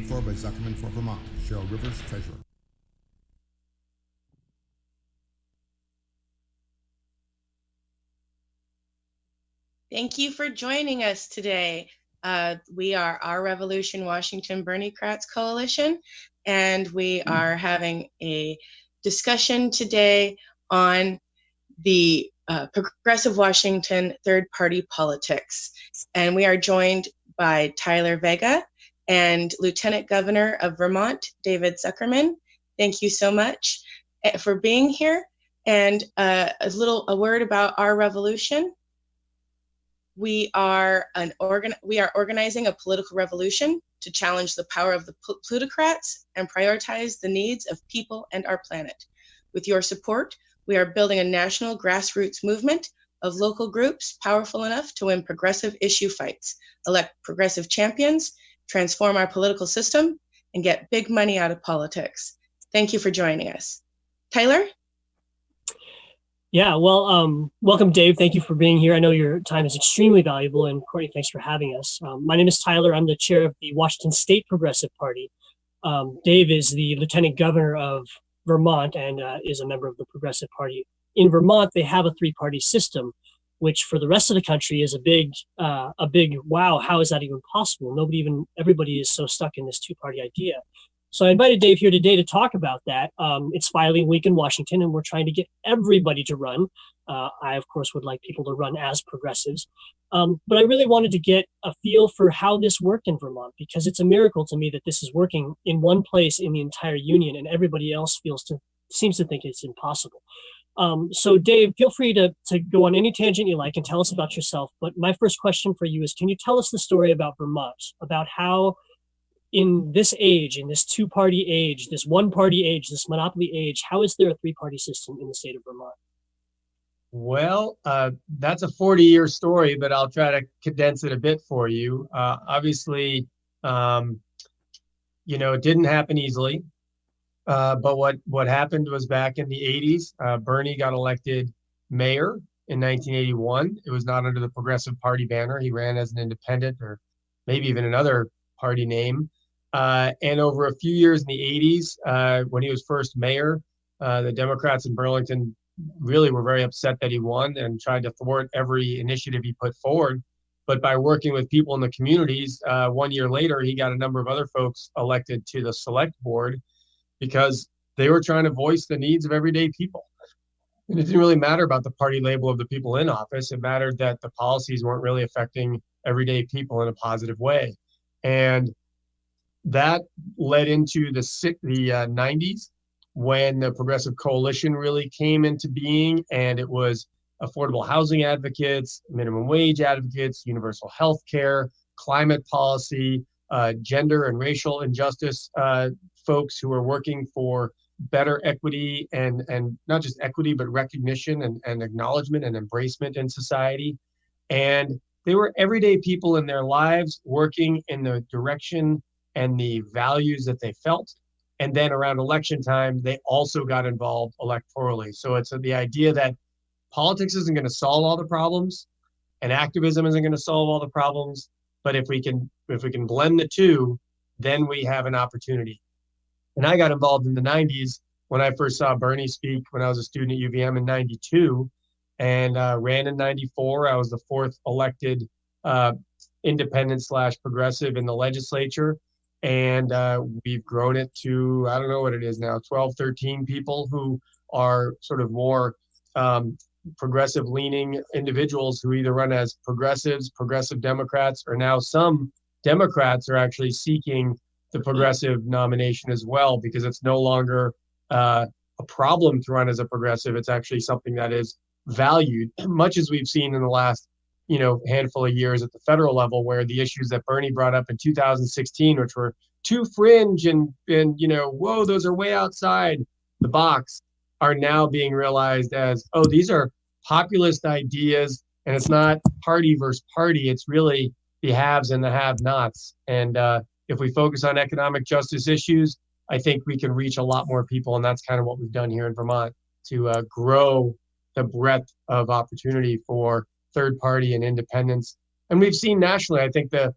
Paid for by Zuckerman for Vermont. Cheryl Rivers, Treasurer. Thank you for joining us today. We are Our Revolution Washington Bernie-Kratz Coalition, and we are having a discussion today on the Progressive Washington third-party politics. And we are joined by Tyler Vega and Lieutenant Governor of Vermont, David Zuckerman. Thank you so much for being here. And a word about Our Revolution. We are organizing a political revolution to challenge the power of the plutocrats and prioritize the needs of people and our planet. With your support, we are building a national grassroots movement of local groups powerful enough to win progressive issue fights, elect progressive champions, transform our political system, and get big money out of politics. Thank you for joining us. Tyler? Yeah, well, welcome, Dave. Thank you for being here. I know your time is extremely valuable, and Courtney, thanks for having us. My name is Tyler. I'm the chair of the Washington State Progressive Party. Dave is the lieutenant governor of Vermont and is a member of the Progressive Party. In Vermont, they have a three-party system, which for the rest of the country is a big wow. How is that even possible? Everybody is so stuck in this two-party idea. So I invited Dave here today to talk about that. It's filing week in Washington, and we're trying to get everybody to run. I, of course, would like people to run as progressives. But I really wanted to get a feel for how this worked in Vermont, because it's a miracle to me that this is working in one place in the entire union, and everybody else seems to think it's impossible. So Dave, feel free to go on any tangent you like and tell us about yourself. But my first question for you is, can you tell us the story about Vermont, about how in this age, in this two-party age, this one-party age, this monopoly age, how is there a three-party system in the state of Vermont? Well, that's a 40-year story, but I'll try to condense it a bit for you. Obviously, it didn't happen easily. But what happened was back in the 80s, Bernie got elected mayor in 1981. It was not under the Progressive Party banner. He ran as an independent, or maybe even another party name. And over a few years in the 80s, when he was first mayor, the Democrats in Burlington really were very upset that he won and tried to thwart every initiative he put forward. But by working with people in the communities, 1 year later, he got a number of other folks elected to the select board because they were trying to voice the needs of everyday people. And it didn't really matter about the party label of the people in office. It mattered that the policies weren't really affecting everyday people in a positive way. And that led into the 90s, when the Progressive Coalition really came into being, and it was affordable housing advocates, minimum wage advocates, universal health care, climate policy, gender and racial injustice folks who are working for better equity and not just equity, but recognition and acknowledgement and embracement in society. And they were everyday people in their lives working in the direction and the values that they felt. And then around election time, they also got involved electorally. So it's the idea that politics isn't going to solve all the problems and activism isn't going to solve all the problems. But if we can blend the two, then we have an opportunity. And I got involved in the 90s when I first saw Bernie speak when I was a student at UVM in 92 and ran in 94. I was the fourth elected independent/progressive in the legislature. And we've grown it to, I don't know what it is now, 12, 13 people who are sort of more progressive leaning individuals who either run as progressives, progressive Democrats, or now some Democrats are actually seeking the progressive nomination as well, because it's no longer a problem to run as a progressive. It's actually something that is valued, much as we've seen in the last handful of years at the federal level, where the issues that Bernie brought up in 2016, which were too fringe and whoa, those are way outside the box, are now being realized as, oh, these are populist ideas, and it's not party versus party. It's really the haves and the have-nots. And if we focus on economic justice issues, I think we can reach a lot more people, and that's kind of what we've done here in Vermont to grow the breadth of opportunity for third party and independents. And we've seen nationally, I think the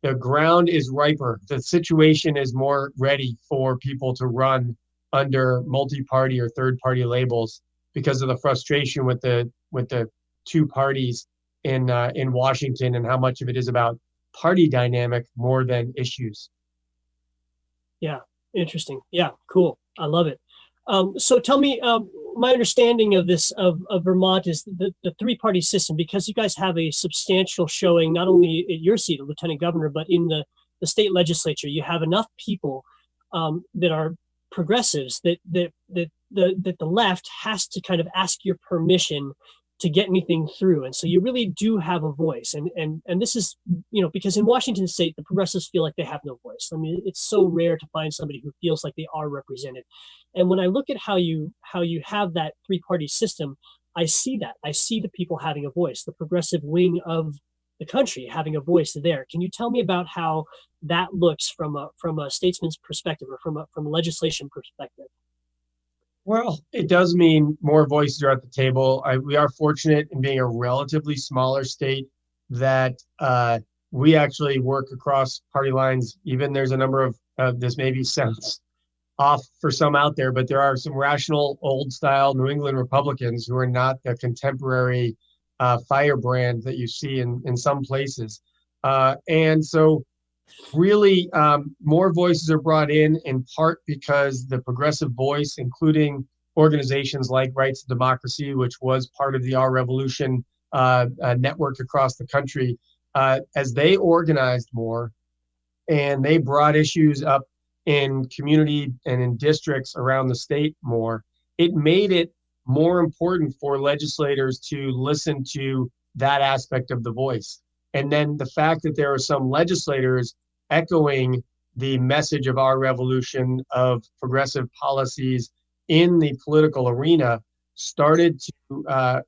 the ground is riper. The situation is more ready for people to run under multi-party or third-party labels because of the frustration with the two parties in Washington, and how much of it is about party dynamic more than issues. Yeah, interesting. Yeah, cool. I love it. So tell me, my understanding of this of Vermont is the three-party system, because you guys have a substantial showing not only at your seat of lieutenant governor, but in the state legislature. You have enough people that are progressives that the left has to kind of ask your permission to get anything through. And so you really do have a voice. And this is, because in Washington state, the progressives feel like they have no voice. I mean, it's so rare to find somebody who feels like they are represented. And when I look at how you have that three-party system, I see that. I see the people having a voice, the progressive wing of the country having a voice there. Can you tell me about how that looks from a statesman's perspective, or from a legislation perspective? Well, it does mean more voices are at the table. We are fortunate in being a relatively smaller state that we actually work across party lines. Even there's a number of, this maybe sounds off for some out there, but there are some rational, old style New England Republicans who are not the contemporary firebrand that you see in some places. And so really, more voices are brought in part because the progressive voice, including organizations like Rights and Democracy, which was part of the Our Revolution network across the country, as they organized more and they brought issues up in community and in districts around the state more, it made it more important for legislators to listen to that aspect of the voice. And then the fact that there are some legislators echoing the message of Our Revolution, of progressive policies in the political arena, started to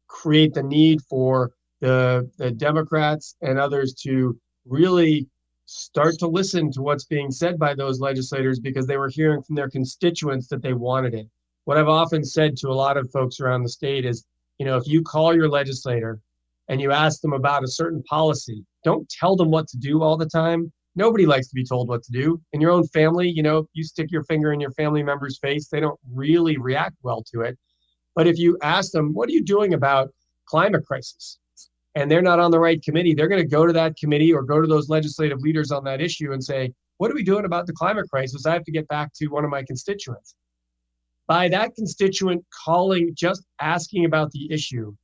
create the need for the Democrats and others to really start to listen to what's being said by those legislators, because they were hearing from their constituents that they wanted it. What I've often said to a lot of folks around the state is, if you call your legislator and you ask them about a certain policy, don't tell them what to do all the time. Nobody likes to be told what to do. In your own family, you stick your finger in your family member's face, they don't really react well to it. But if you ask them, what are you doing about climate crisis? And they're not on the right committee, they're going to go to that committee or go to those legislative leaders on that issue and say, what are we doing about the climate crisis? I have to get back to one of my constituents. By that constituent calling, just asking about the issue,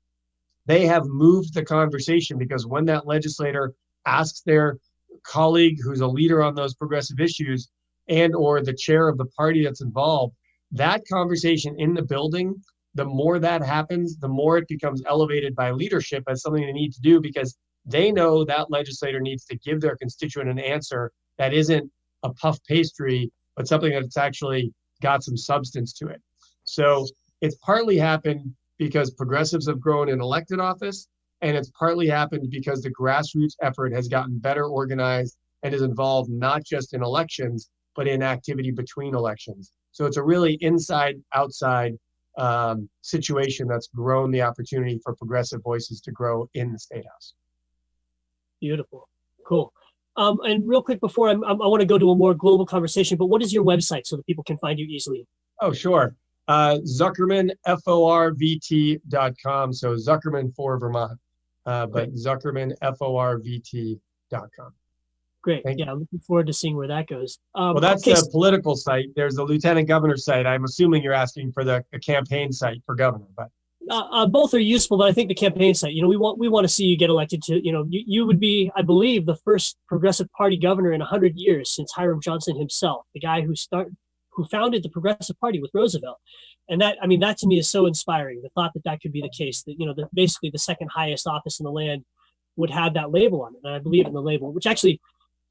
they have moved the conversation, because when that legislator asks their colleague who's a leader on those progressive issues and or the chair of the party that's involved, that conversation in the building, the more that happens, the more it becomes elevated by leadership as something they need to do, because they know that legislator needs to give their constituent an answer that isn't a puff pastry, but something that's actually got some substance to it. So it's partly happened because progressives have grown in elected office, and it's partly happened because the grassroots effort has gotten better organized and is involved not just in elections, but in activity between elections. So it's a really inside-outside situation that's grown the opportunity for progressive voices to grow in the State House. Beautiful. Cool. And real quick before I want to go to a more global conversation, but what is your website so that people can find you easily? Oh, sure. Zuckerman, FORVT.com. So Zuckerman for Vermont, but Zuckerman, FORVT.com. Great. Yeah, I'm looking forward to seeing where that goes. Well, that's the political site. There's the lieutenant governor site. I'm assuming you're asking for the campaign site for governor, but both are useful. But I think the campaign site. We want to see you get elected to. You would be, I believe, the first progressive party governor in 100 years since Hiram Johnson himself, the guy who founded the Progressive Party with Roosevelt. And that to me is so inspiring. The thought that could be the case, that basically the second highest office in the land would have that label on it. And I believe in the label, which actually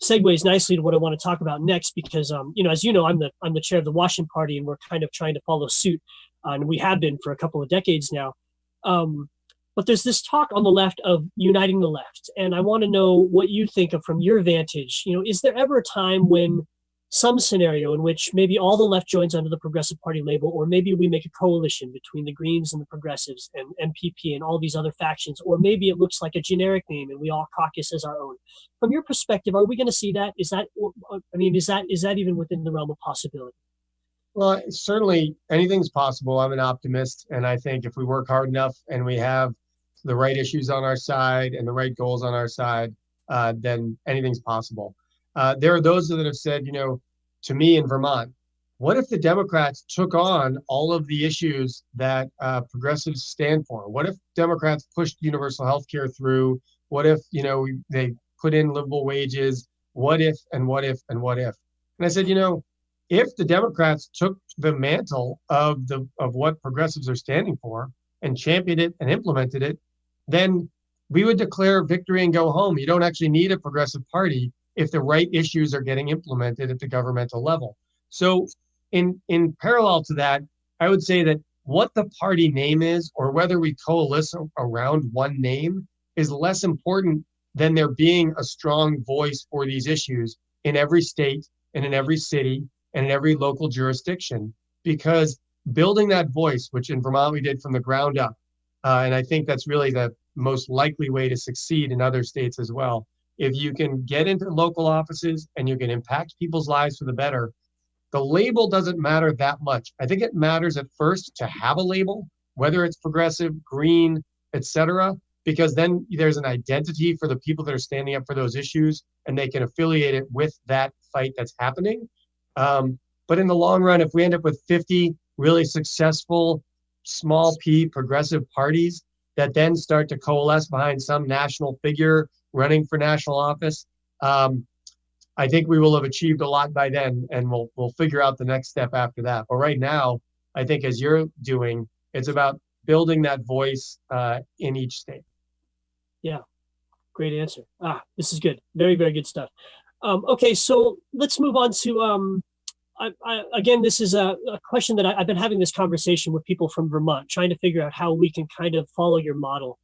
segues nicely to what I want to talk about next, because as you know, I'm the chair of the Washington Party, and we're kind of trying to follow suit, and we have been for a couple of decades now. But there's this talk on the left of uniting the left, and I want to know what you think of from your vantage. Is there ever a time when some scenario in which maybe all the left joins under the Progressive Party label, or maybe we make a coalition between the Greens and the Progressives and MPP and all these other factions, or maybe it looks like a generic name and we all caucus as our own. From your perspective, are we going to see that? Is that even within the realm of possibility? Well, certainly anything's possible. I'm an optimist, and I think if we work hard enough and we have the right issues on our side and the right goals on our side, then anything's possible. There are those that have said, to me in Vermont, what if the Democrats took on all of the issues that progressives stand for? What if Democrats pushed universal health care through? What if, they put in livable wages? What if, and what if, and what if? And I said, if the Democrats took the mantle of what progressives are standing for and championed it and implemented it, then we would declare victory and go home. You don't actually need a progressive party if the right issues are getting implemented at the governmental level. So in parallel to that, I would say that what the party name is, or whether we coalesce around one name, is less important than there being a strong voice for these issues in every state and in every city and in every local jurisdiction. Because building that voice, which in Vermont we did from the ground up, and I think that's really the most likely way to succeed in other states as well. If you can get into local offices and you can impact people's lives for the better, the label doesn't matter that much. I think it matters at first to have a label, whether it's progressive, green, etc., because then there's an identity for the people that are standing up for those issues, and they can affiliate it with that fight that's happening. But in the long run, if we end up with 50 really successful small p progressive parties that then start to coalesce behind some national figure running for national office, I think we will have achieved a lot by then, and we'll figure out the next step after that. But right now, I think as you're doing, it's about building that voice in each state. Yeah, great answer. This is good. Very, very good stuff. Okay, so let's move on to, again, this is a question that I've been having this conversation with people from Vermont, trying to figure out how we can kind of follow your model.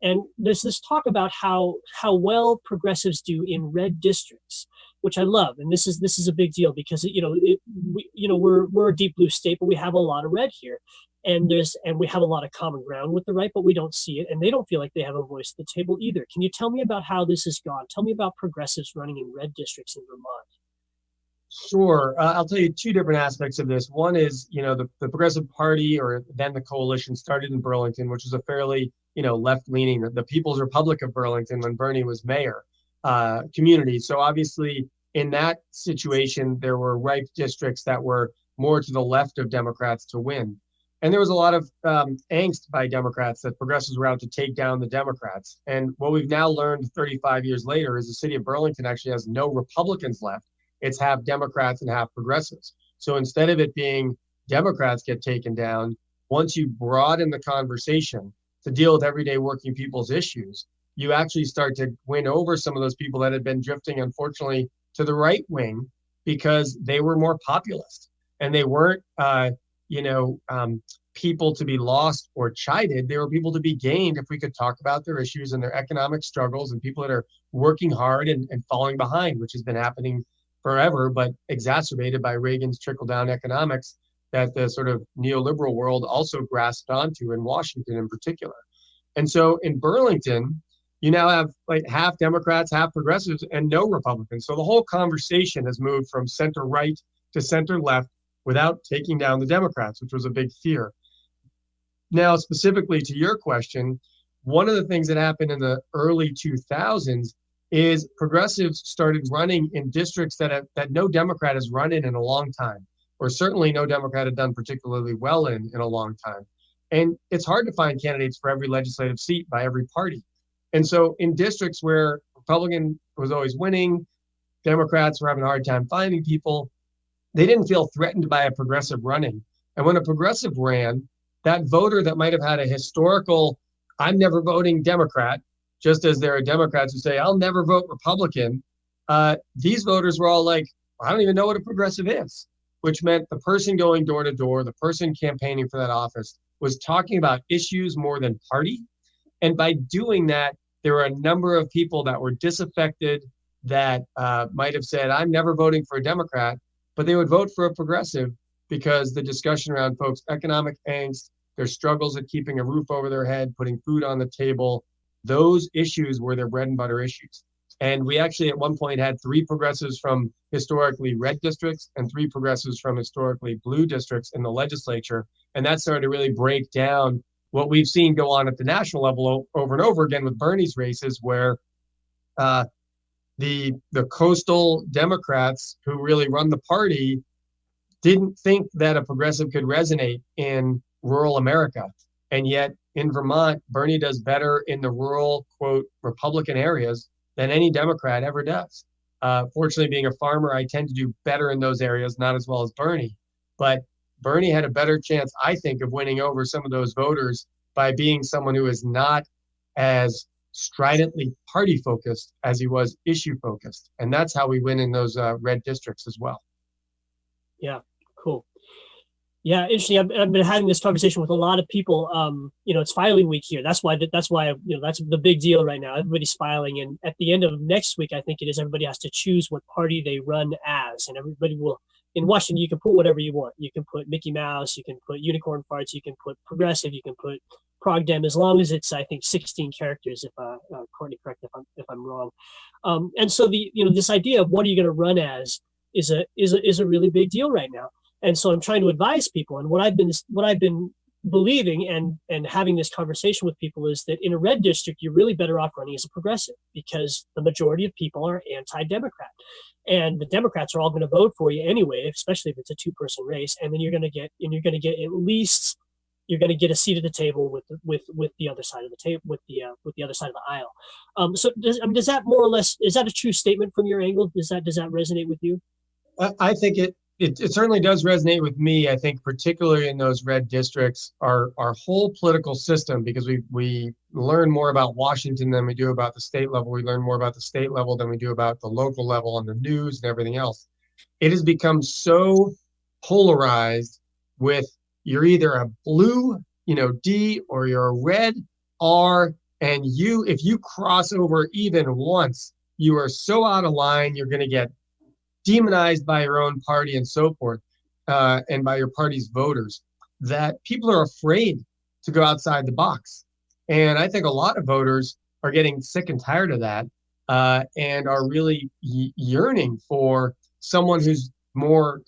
And there's this talk about how well progressives do in red districts, which I love. And this is a big deal because we're a deep blue state, but we have a lot of red here, and we have a lot of common ground with the right, but we don't see it, and they don't feel like they have a voice at the table either. Can you tell me about how this has gone? Tell me about progressives running in red districts in Vermont. Sure. I'll tell you two different aspects of this. One is, the Progressive Party, or then the coalition, started in Burlington, which was a fairly, left-leaning, the People's Republic of Burlington when Bernie was mayor, community. So obviously in that situation, there were ripe districts that were more to the left of Democrats to win. And there was a lot of angst by Democrats that progressives were out to take down the Democrats. And what we've now learned 35 years later is the city of Burlington actually has no Republicans left. It's half Democrats and half progressives. So instead of it being Democrats get taken down, once you broaden the conversation to deal with everyday working people's issues, you actually start to win over some of those people that had been drifting, unfortunately, to the right wing because they were more populist and they weren't, people to be lost or chided. They were people to be gained if we could talk about their issues and their economic struggles, and people that are working hard and falling behind, which has been happening forever, but exacerbated by Reagan's trickle-down economics that the sort of neoliberal world also grasped onto in Washington in particular. And so in Burlington, you now have like half Democrats, half progressives, and no Republicans. So the whole conversation has moved from center right to center left without taking down the Democrats, which was a big fear. Now, specifically to your question, one of the things that happened in the early 2000s is progressives started running in districts that no Democrat has run in a long time, or certainly no Democrat had done particularly well in a long time. And it's hard to find candidates for every legislative seat by every party. And so in districts where Republican was always winning, Democrats were having a hard time finding people, they didn't feel threatened by a progressive running. And when a progressive ran, that voter that might have had a historical, I'm never voting Democrat, just as there are Democrats who say, I'll never vote Republican, these voters were all like, I don't even know what a progressive is, which meant the person going door to door, the person campaigning for that office was talking about issues more than party. And by doing that, there were a number of people that were disaffected that might have said, I'm never voting for a Democrat. but they would vote for a progressive because the discussion around folks' economic angst, their struggles at keeping a roof over their head, putting food on the table, those issues were their bread and butter issues. And we actually at one point had 3 progressives from historically red districts and 3 progressives from historically blue districts in the legislature. And that started to really break down what we've seen go on at the national level over and over again with Bernie's races, where the coastal Democrats who really run the party didn't think that a progressive could resonate in rural America. And yet in Vermont, Bernie does better in the rural, quote, Republican areas than any Democrat ever does. Fortunately, being a farmer, I tend to do better in those areas, not as well as Bernie. But Bernie had a better chance, I think, of winning over some of those voters by being someone who is not as stridently party focused as he was issue focused. And that's how we win in those red districts as well. Yeah, cool. Yeah, interesting. I've been having this conversation with a lot of people. It's filing week here. That's why that's the big deal right now. Everybody's filing, and at the end of next week, I think it is, everybody has to choose what party they run as, and everybody will. In Washington, you can put whatever you want. You can put Mickey Mouse, you can put unicorn farts, you can put progressive, you can put prog dem, as long as it's, I think, 16 characters. If Courtney, correct if I'm wrong. And so this idea of what are you going to run as is a really big deal right now. And so I'm trying to advise people, and what I've been believing and having this conversation with people is that in a red district, you're really better off running as a progressive because the majority of people are anti-Democrat, and the Democrats are all going to vote for you anyway, especially if it's a 2-person race. And then you're going to get at least a seat at the table with the other side of the table, with the other side of the aisle. So does that more or less, is that a true statement from your angle? Does that resonate with you? I think it certainly does resonate with me. I think particularly in those red districts, our whole political system, because we learn more about Washington than we do about the state level. We learn more about the state level than we do about the local level on the news and everything else. It has become so polarized with you're either a blue, D, or you're a red R, and if you cross over even once, you are so out of line, you're going to get demonized by your own party and so forth, and by your party's voters, that people are afraid to go outside the box. And I think a lot of voters are getting sick and tired of that, and are really yearning for someone who's more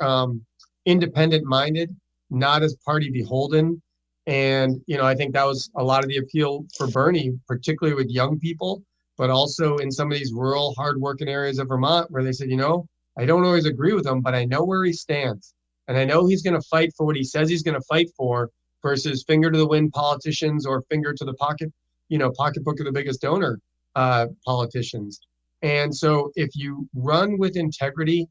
independent-minded, not as party beholden. And, I think that was a lot of the appeal for Bernie, particularly with young people, but also in some of these rural, hardworking areas of Vermont where they said, I don't always agree with him, but I know where he stands. And I know he's going to fight for what he says he's going to fight for versus finger to the wind politicians or finger to the pocketbook of the biggest donor politicians. And so if you run with integrity,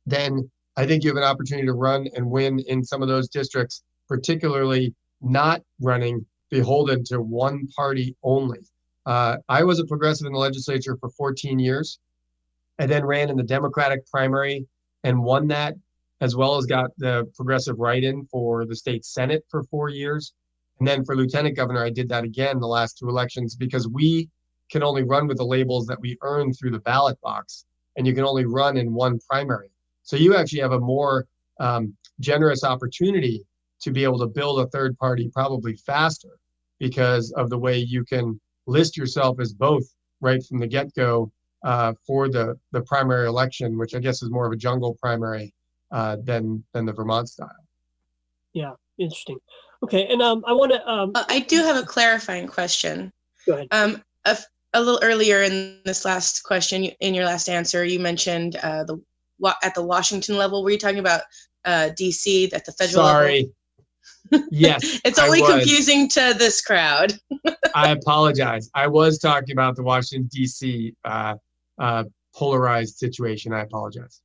then I think you have an opportunity to run and win in some of those districts, particularly not running beholden to one party only. I was a progressive in the legislature for 14 years. I then ran in the Democratic primary and won that, as well as got the progressive write-in for the state Senate for 4 years. And then for lieutenant governor, I did that again the last 2 elections because we can only run with the labels that we earn through the ballot box, and you can only run in one primary. So you actually have a more generous opportunity to be able to build a third party probably faster because of the way you can list yourself as both right from the get-go for the primary election, which I guess is more of a jungle primary than the Vermont style. Yeah, interesting. Okay, and I want to. I do have a clarifying question. Go ahead. A little earlier in this last question, in your last answer, you mentioned at the Washington level. Were you talking about DC at the federal level? Sorry. Yes. It's only confusing to this crowd. I apologize. I was talking about the Washington, D.C. Polarized situation. I apologize.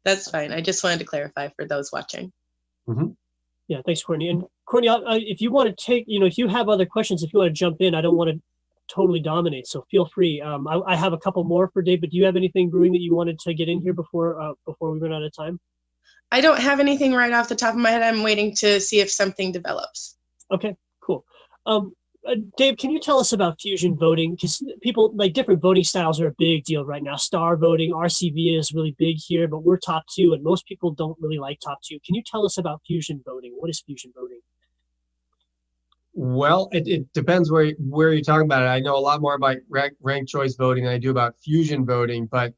That's fine. I just wanted to clarify for those watching. Mm-hmm. Yeah, thanks, Courtney. And Courtney, if you want to take, if you have other questions, if you want to jump in, I don't want to totally dominate, so feel free. I have a couple more for Dave, but do you have anything brewing that you wanted to get in here before we run out of time? I don't have anything right off the top of my head. I'm waiting to see if something develops. Okay, cool. Dave, can you tell us about fusion voting? Because people like different voting styles are a big deal right now. Star voting, RCV is really big here, but we're top two, and most people don't really like top two. Can you tell us about fusion voting? What is fusion voting? Well, it depends where you're talking about it. I know a lot more about ranked choice voting than I do about fusion voting, but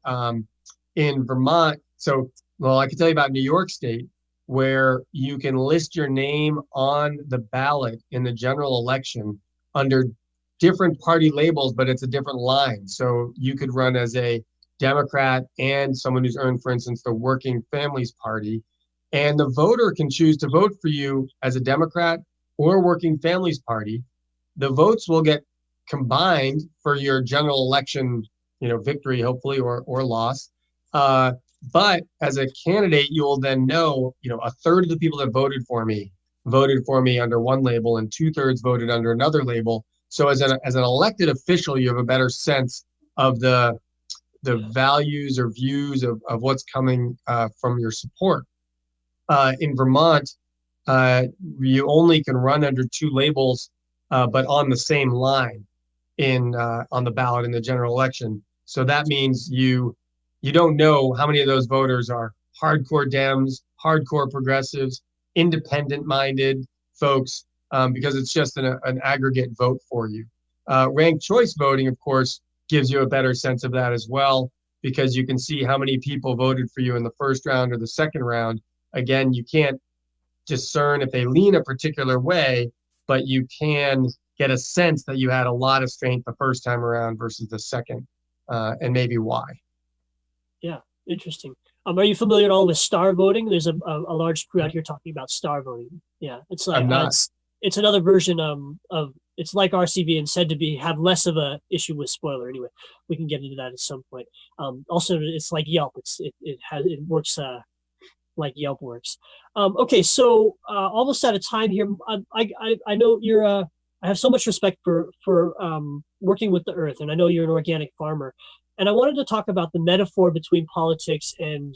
in Vermont, well, I can tell you about New York State, where you can list your name on the ballot in the general election under different party labels, but it's a different line. So you could run as a Democrat and someone who's earned, for instance, the Working Families Party, and the voter can choose to vote for you as a Democrat or Working Families Party. The votes will get combined for your general election, victory, hopefully, or loss. But as a candidate, you will then know, a third of the people that voted for me under one label, and 2/3 voted under another label. So as an elected official, you have a better sense of the values or views of what's coming from your support. In Vermont, you only can run under two labels, but on the same line on the ballot in the general election. So that means you don't know how many of those voters are hardcore Dems, hardcore progressives, independent-minded folks, because it's just an aggregate vote for you. Ranked choice voting, of course, gives you a better sense of that as well, because you can see how many people voted for you in the first round or the second round. Again, you can't discern if they lean a particular way, but you can get a sense that you had a lot of strength the first time around versus the second, and maybe why. Yeah, interesting. Are you familiar at all with star voting? There's a large crew out here talking about star voting. Yeah, it's like I'm not. It's another version of it's like RCV and said to have less of a issue with spoiler. Anyway, we can get into that at some point. Also, it's like Yelp. It works like Yelp works. Okay, so almost out of time here. I know you're. I have so much respect for working with the earth, and I know you're an organic farmer. And I wanted to talk about the metaphor between politics and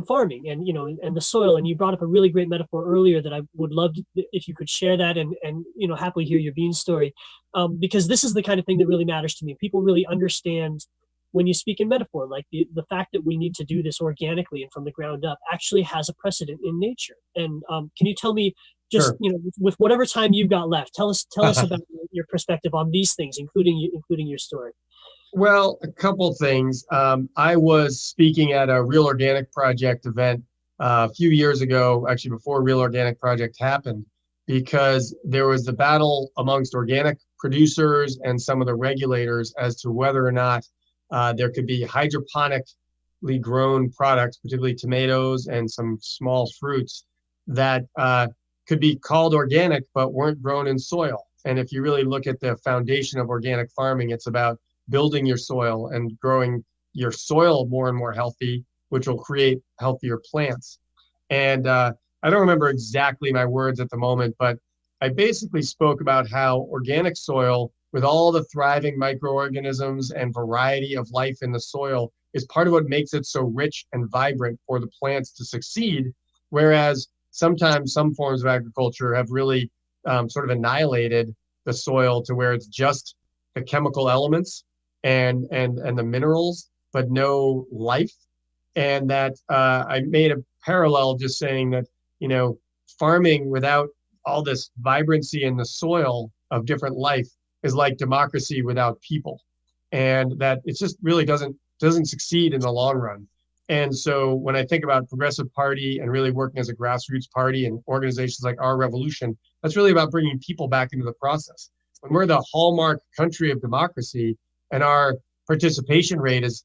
farming, and the soil. And you brought up a really great metaphor earlier that I would love if you could share that and happily hear your bean story, because this is the kind of thing that really matters to me. People really understand when you speak in metaphor, like the fact that we need to do this organically and from the ground up actually has a precedent in nature. And can you tell me, just Sure. With whatever time you've got left, tell us about your perspective on these things, including your story. Well, a couple things. I was speaking at a Real Organic Project event a few years ago, actually before Real Organic Project happened, because there was the battle amongst organic producers and some of the regulators as to whether or not there could be hydroponically grown products, particularly tomatoes and some small fruits, that could be called organic but weren't grown in soil. And if you really look at the foundation of organic farming, it's about building your soil and growing your soil more and more healthy, which will create healthier plants. And I don't remember exactly my words at the moment, but I basically spoke about how organic soil, with all the thriving microorganisms and variety of life in the soil, is part of what makes it so rich and vibrant for the plants to succeed. Whereas sometimes some forms of agriculture have really sort of annihilated the soil to where it's just the chemical elements and the minerals, but no life. And that I made a parallel just saying that, farming without all this vibrancy in the soil of different life is like democracy without people. And that it just really doesn't succeed in the long run. And so when I think about Progressive Party and really working as a grassroots party and organizations like Our Revolution, that's really about bringing people back into the process. When we're the hallmark country of democracy and our participation rate is,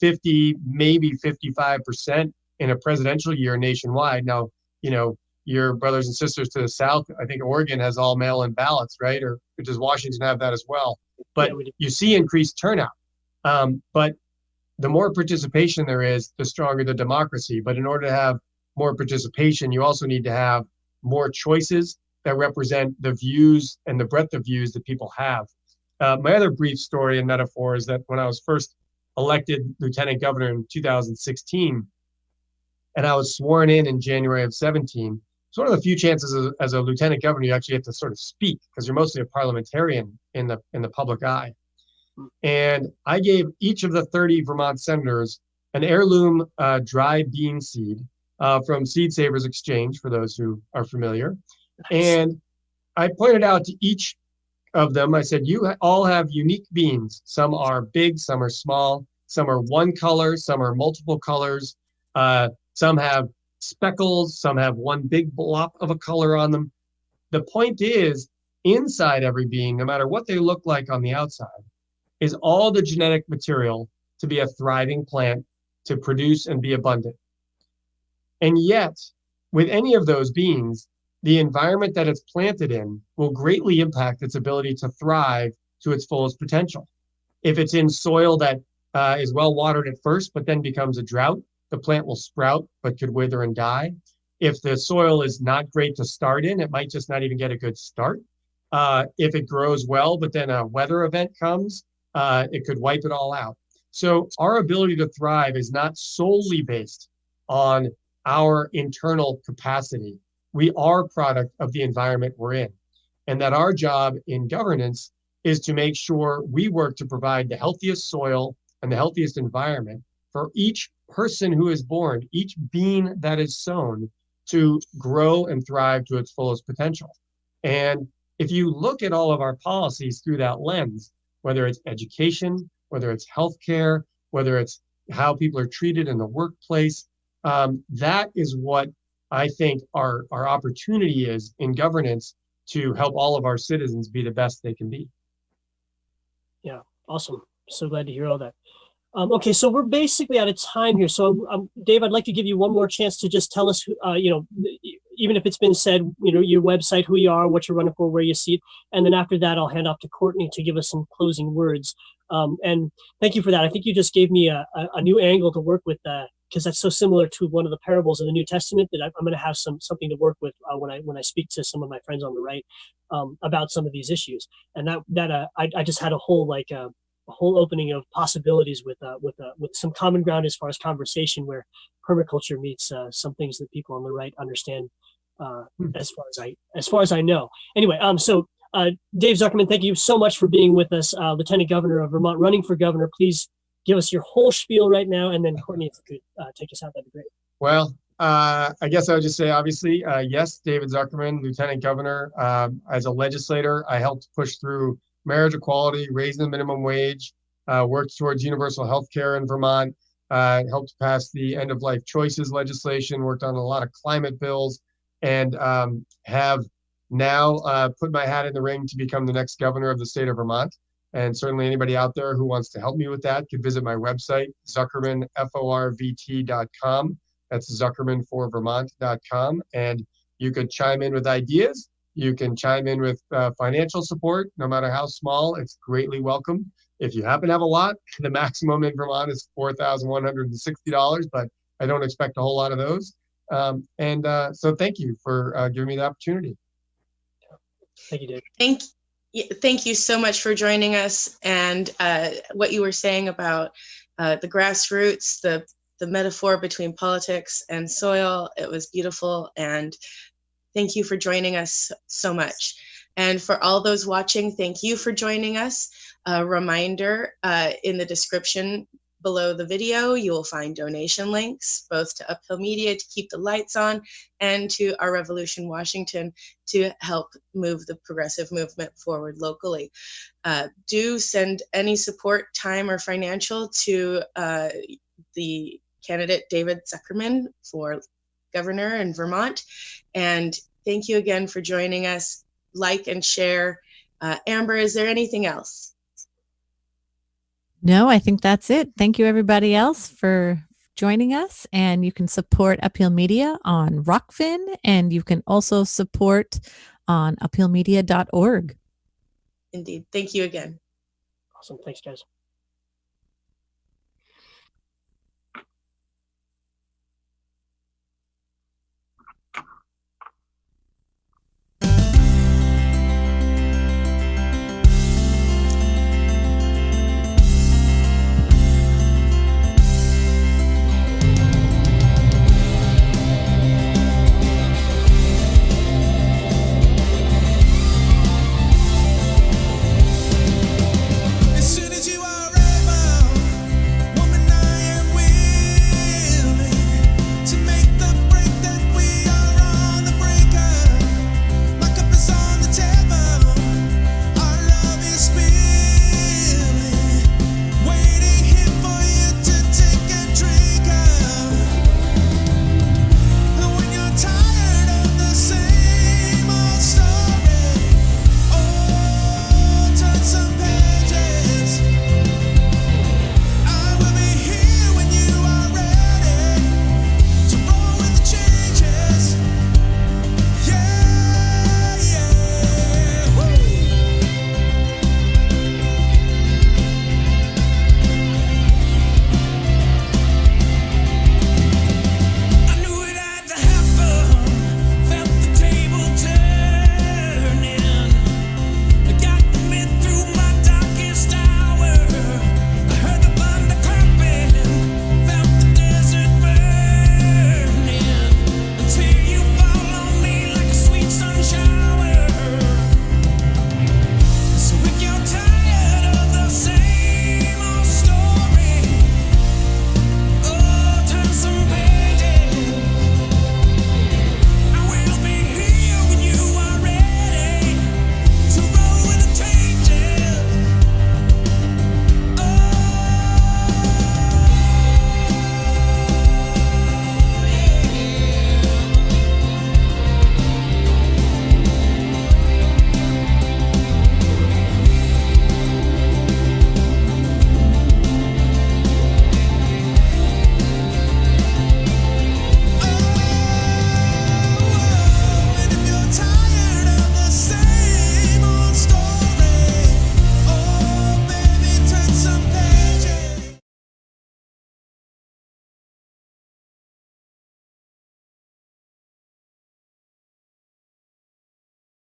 50, maybe 55% in a presidential year nationwide. Now, your brothers and sisters to the south, I think Oregon has all mail-in ballots, right? Or does Washington have that as well? But Yeah, you see increased turnout. But the more participation there is, the stronger the democracy. But in order to have more participation, you also need to have more choices that represent the views and the breadth of views that people have. My other brief story and metaphor is that when I was first elected lieutenant governor in 2016, and I was sworn in January of 17, it's one of the few chances as a lieutenant governor you actually have to sort of speak, because you're mostly a parliamentarian in the public eye. And I gave each of the 30 Vermont senators an heirloom dry bean seed from Seed Savers Exchange, for those who are familiar. Nice. And I pointed out to each of them, I said, you all have unique beans. Some are big, some are small, some are one color, some are multiple colors. Some have speckles, some have one big blop of a color on them. The point is, inside every bean, no matter what they look like on the outside, is all the genetic material to be a thriving plant, to produce and be abundant. And yet, with any of those beans, the environment that it's planted in will greatly impact its ability to thrive to its fullest potential. If it's in soil that is well watered at first, but then becomes a drought, the plant will sprout, but could wither and die. If the soil is not great to start in, it might just not even get a good start. If it grows well, but then a weather event comes, it could wipe it all out. So our ability to thrive is not solely based on our internal capacity. We are a product of the environment we're in. And that our job in governance is to make sure we work to provide the healthiest soil and the healthiest environment for each person who is born, each bean that is sown, to grow and thrive to its fullest potential. And if you look at all of our policies through that lens, whether it's education, whether it's healthcare, whether it's how people are treated in the workplace, that is what I think our opportunity is in governance, to help all of our citizens be the best they can be. Yeah, awesome. So glad to hear all that. Okay, so we're basically out of time here. So, Dave, I'd like to give you one more chance to just tell us, even if it's been said, your website, who you are, what you're running for, where you see it. And then after that, I'll hand off to Courtney to give us some closing words. And thank you for that. I think you just gave me a new angle to work with, because that's so similar to one of the parables in the New Testament that I'm going to have something to work with when I speak to some of my friends on the right about some of these issues. And I just had a whole opening of possibilities with some common ground as far as conversation, where permaculture meets some things that people on the right understand as far as I know. Anyway, so Dave Zuckerman, thank you so much for being with us, Lieutenant Governor of Vermont, running for governor. Please give us your whole spiel right now, and then Courtney, if you could take us out, that'd be great. Well, I guess I would just say, obviously, yes, David Zuckerman, Lieutenant Governor. As a legislator, I helped push through marriage equality, raising the minimum wage, worked towards universal health care in Vermont, helped pass the end of life choices legislation, worked on a lot of climate bills, and have now put my hat in the ring to become the next governor of the state of Vermont. And certainly anybody out there who wants to help me with that could visit my website, zuckermanforvt.com. That's zuckermanforvermont.com. And you could chime in with ideas. You can chime in with financial support, no matter how small. It's greatly welcome. If you happen to have a lot, the maximum in Vermont is $4,160, but I don't expect a whole lot of those. So thank you for giving me the opportunity. Thank you, Dave. Thank you so much for joining us. And what you were saying about the grassroots, the metaphor between politics and soil, it was beautiful. And thank you for joining us so much. And for all those watching, thank you for joining us. A reminder, in the description below the video, you will find donation links, both to Uphill Media to keep the lights on, and to Our Revolution Washington to help move the progressive movement forward locally. Do send any support, time, or financial to the candidate David Zuckerman for governor in Vermont. And thank you again for joining us. Like and share. Amber, is there anything else? No, I think that's it. Thank you, everybody else, for joining us. And you can support Uphill Media on Rockfin, and you can also support on uphillmedia.org. Indeed. Thank you again. Awesome. Thanks, guys.